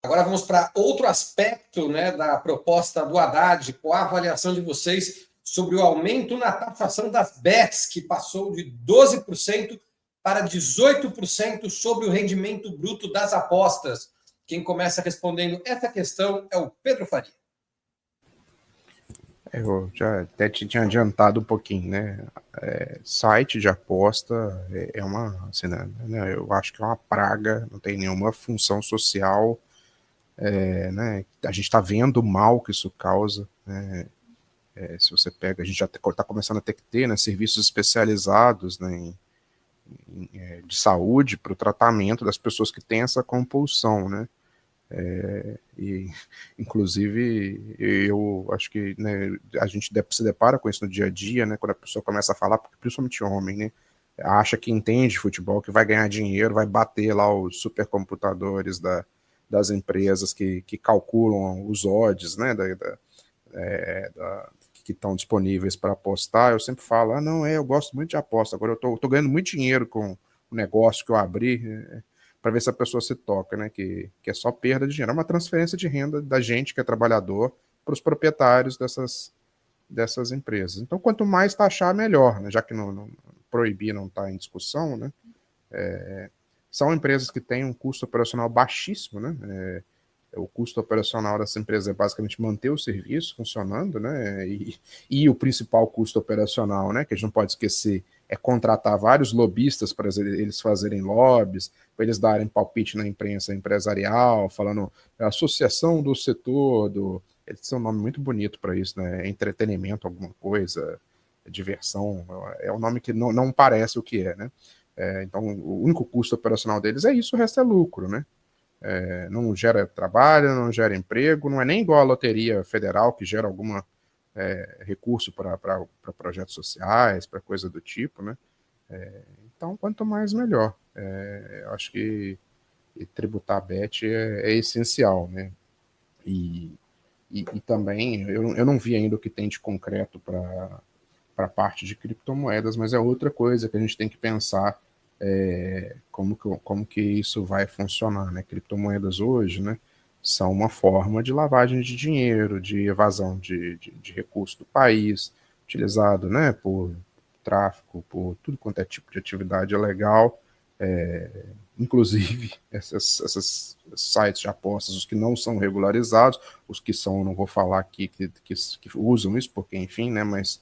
Agora vamos para outro aspecto, né, da proposta do Haddad, qual a avaliação de vocês sobre o aumento na taxação das bets, que passou de 12% para 18% sobre o rendimento bruto das apostas. Quem começa respondendo essa questão é o Pedro Faria. Eu já até tinha adiantado um pouquinho, né? Site de aposta é uma, assim, né? Eu acho que é uma praga, não tem nenhuma função social, né? A gente está vendo o mal que isso causa, né? Se você pega, a gente já está começando a ter que ter, né, serviços especializados, né, de saúde para o tratamento das pessoas que têm essa compulsão, né? E, inclusive, eu acho que, né, a gente se depara com isso no dia a dia, né, quando a pessoa começa a falar, principalmente homem, né, acha que entende futebol, que vai ganhar dinheiro, vai bater lá os supercomputadores das empresas que calculam os odds, né, que estão disponíveis para apostar. Eu sempre falo, não, eu gosto muito de aposta, agora eu tô ganhando muito dinheiro com o negócio que eu abri, para ver se a pessoa se toca, né? Que é só perda de dinheiro. É uma transferência de renda da gente que é trabalhador para os proprietários dessas empresas. Então, quanto mais taxar, melhor, né? Já que proibir não está em discussão, né? São empresas que têm um custo operacional baixíssimo, né? O custo operacional dessa empresa é basicamente manter o serviço funcionando, né? E o principal custo operacional, né? Que a gente não pode esquecer, é contratar vários lobistas para eles fazerem lobbies, para eles darem palpite na imprensa empresarial, falando associação do setor, eles têm um nome muito bonito para isso, né? Entretenimento, alguma coisa, diversão, é um nome que não parece o que é, né? Então, o único custo operacional deles é isso, o resto é lucro, né? Não gera trabalho, não gera emprego, não é nem igual a loteria federal, que gera algum recurso para projetos sociais, para coisa do tipo, né? Então, quanto mais, melhor. Eu acho que tributar a bet é essencial, né? E também, eu não vi ainda o que tem de concreto para a parte de criptomoedas, mas é outra coisa que a gente tem que pensar, como que isso vai funcionar, né? Criptomoedas hoje, né, são uma forma de lavagem de dinheiro, de evasão de recursos do país, utilizado, né, por tráfico, por tudo quanto é tipo de atividade ilegal, inclusive essas sites de apostas, os que não são regularizados, os que são, não vou falar aqui que usam isso, porque enfim, né, mas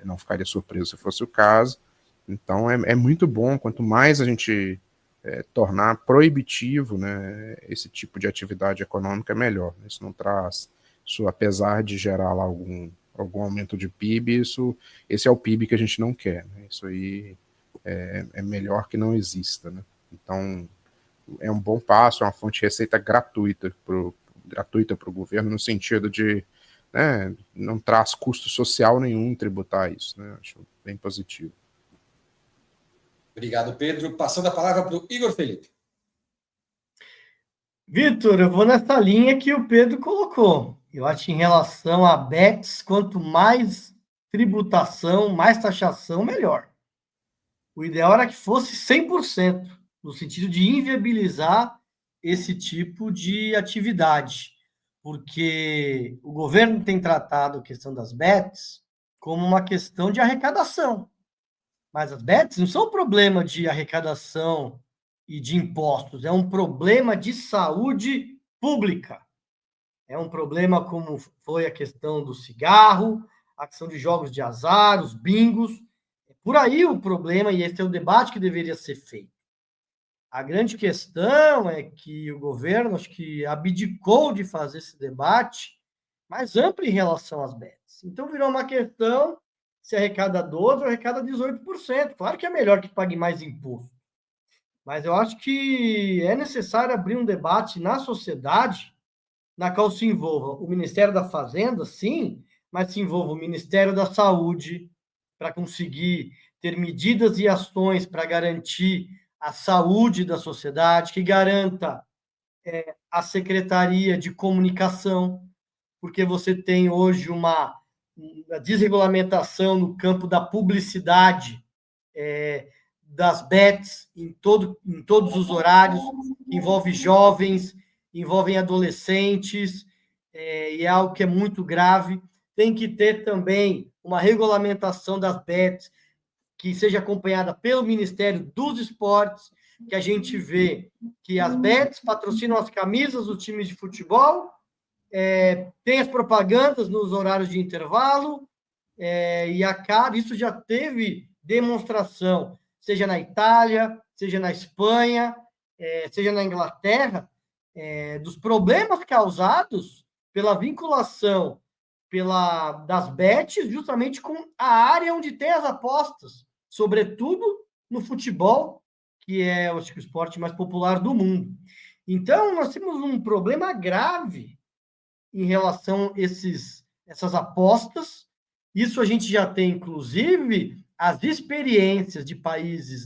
não ficaria surpreso se fosse o caso. Então é muito bom, quanto mais a gente tornar proibitivo, né, esse tipo de atividade econômica, melhor. Isso não traz, isso, apesar de gerar lá algum aumento de PIB, esse é o PIB que a gente não quer, né? Isso aí é melhor que não exista, né? Então é um bom passo, é uma fonte de receita gratuita para o governo, no sentido de, né, não traz custo social nenhum tributar isso, né? Acho bem positivo. Obrigado, Pedro. Passando a palavra para o Igor Felipe. Vitor, eu vou nessa linha que o Pedro colocou. Eu acho que em relação a bets, quanto mais tributação, mais taxação, melhor. O ideal era que fosse 100%, no sentido de inviabilizar esse tipo de atividade, porque o governo tem tratado a questão das bets como uma questão de arrecadação. Mas as bets não são um problema de arrecadação e de impostos, é um problema de saúde pública. É um problema como foi a questão do cigarro, a questão de jogos de azar, os bingos. É por aí o problema, e esse é o debate que deveria ser feito. A grande questão é que o governo, acho que abdicou de fazer esse debate mais amplo em relação às bets. Então, virou uma questão se arrecada 12% ou arrecada 18%. Claro que é melhor que pague mais imposto. Mas eu acho que é necessário abrir um debate na sociedade na qual se envolva o Ministério da Fazenda, sim, mas se envolva o Ministério da Saúde para conseguir ter medidas e ações para garantir a saúde da sociedade, que garanta a Secretaria de Comunicação, porque você tem hoje uma desregulamentação no campo da publicidade, das bets em todos os horários, envolve jovens, envolvem adolescentes, e é algo que é muito grave. Tem que ter também uma regulamentação das bets que seja acompanhada pelo Ministério dos Esportes, que a gente vê que as bets patrocinam as camisas dos times de futebol, tem as propagandas nos horários de intervalo, e acaba, isso já teve demonstração, seja na Itália, seja na Espanha, seja na Inglaterra, dos problemas causados pela vinculação das bets justamente com a área onde tem as apostas, sobretudo no futebol, que é, acho que, o esporte mais popular do mundo. Então, nós temos um problema grave em relação a essas apostas. Isso a gente já tem, inclusive, as experiências de países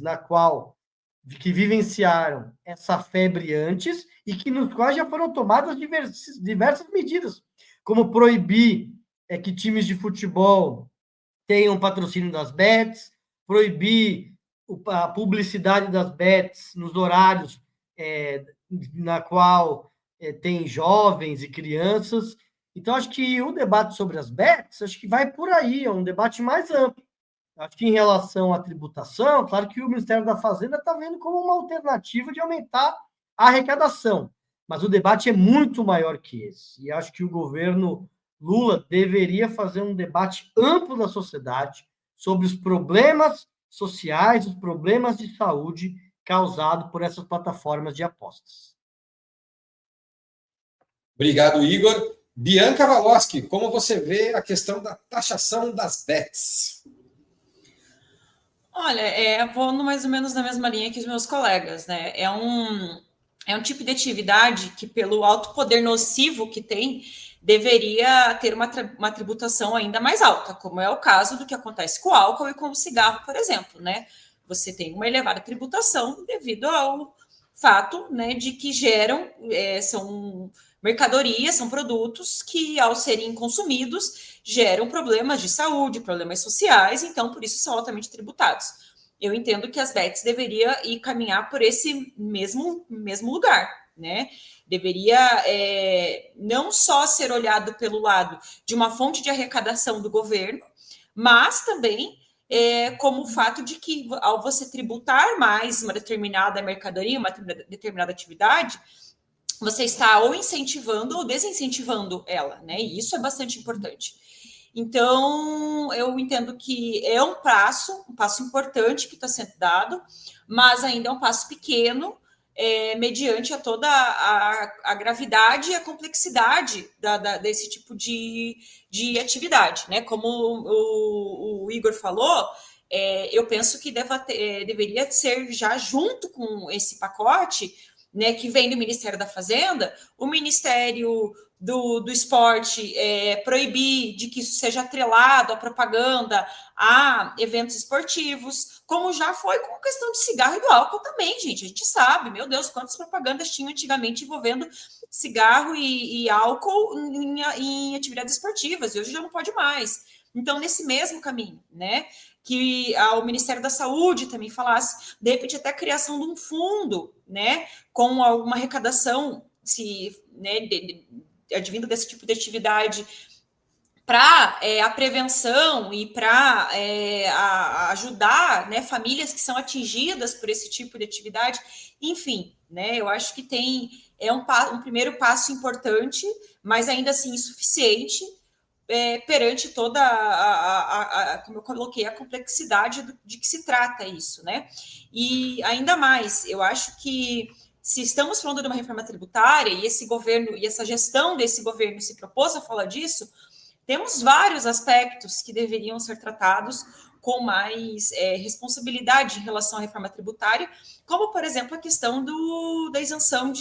que vivenciaram essa febre antes e nos quais já foram tomadas diversas medidas, como proibir que times de futebol tenham patrocínio das bets, proibir a publicidade das bets nos horários na qual tem jovens e crianças. Então, acho que o debate sobre as bets, acho que vai por aí, é um debate mais amplo. Acho que em relação à tributação, claro que o Ministério da Fazenda está vendo como uma alternativa de aumentar a arrecadação, mas o debate é muito maior que esse. E acho que o governo Lula deveria fazer um debate amplo da sociedade sobre os problemas sociais, os problemas de saúde causados por essas plataformas de apostas. Obrigado, Igor. Bianca Waloski, como você vê a questão da taxação das bets? Olha, vou mais ou menos na mesma linha que os meus colegas, né? É um tipo de atividade que, pelo alto poder nocivo que tem, deveria ter uma tributação ainda mais alta, como é o caso do que acontece com o álcool e com o cigarro, por exemplo, né? Você tem uma elevada tributação devido ao fato, né, de que são mercadorias, são produtos que, ao serem consumidos, geram problemas de saúde, problemas sociais, então, por isso, são altamente tributados. Eu entendo que as bets deveriam ir caminhar por esse mesmo lugar, né? Deveria não só ser olhado pelo lado de uma fonte de arrecadação do governo, mas também como o fato de que, ao você tributar mais uma determinada mercadoria, uma determinada atividade, você está ou incentivando ou desincentivando ela, né? E isso é bastante importante. Então, eu entendo que é um passo importante que está sendo dado, mas ainda é um passo pequeno, mediante a toda a gravidade e a complexidade desse tipo de atividade, né? Como o Igor falou, eu penso que deveria ser já junto com esse pacote, né, que vem do Ministério da Fazenda, o Ministério do Esporte proibir de que isso seja atrelado à propaganda, a eventos esportivos, como já foi com a questão de cigarro e do álcool também, gente. A gente sabe, meu Deus, quantas propagandas tinham antigamente envolvendo cigarro e álcool em atividades esportivas, e hoje já não pode mais. Então, nesse mesmo caminho, né, que o Ministério da Saúde também falasse, de repente até a criação de um fundo, né, com alguma arrecadação, advindo desse tipo de atividade, para a prevenção e para ajudar, né, famílias que são atingidas por esse tipo de atividade. Enfim, né, eu acho que um primeiro passo importante, mas ainda assim insuficiente, perante toda como eu coloquei, a complexidade de que se trata isso, né? E ainda mais, eu acho que se estamos falando de uma reforma tributária e esse governo e essa gestão desse governo se propôs a falar disso, temos vários aspectos que deveriam ser tratados com mais responsabilidade em relação à reforma tributária, como, por exemplo, a questão da isenção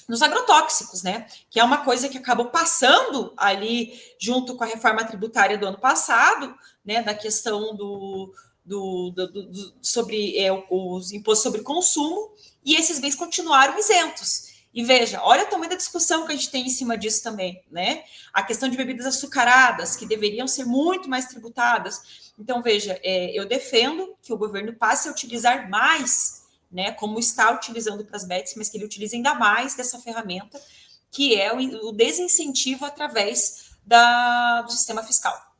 dos agrotóxicos, né? Que é uma coisa que acabou passando ali junto com a reforma tributária do ano passado, né? Da questão sobre os impostos sobre consumo, e esses bens continuaram isentos. E veja, olha o tamanho da discussão que a gente tem em cima disso também, né? A questão de bebidas açucaradas, que deveriam ser muito mais tributadas. Então, veja, eu defendo que o governo passe a utilizar mais né, como está utilizando para as bets, mas que ele utilize ainda mais dessa ferramenta, que é o desincentivo através do sistema fiscal.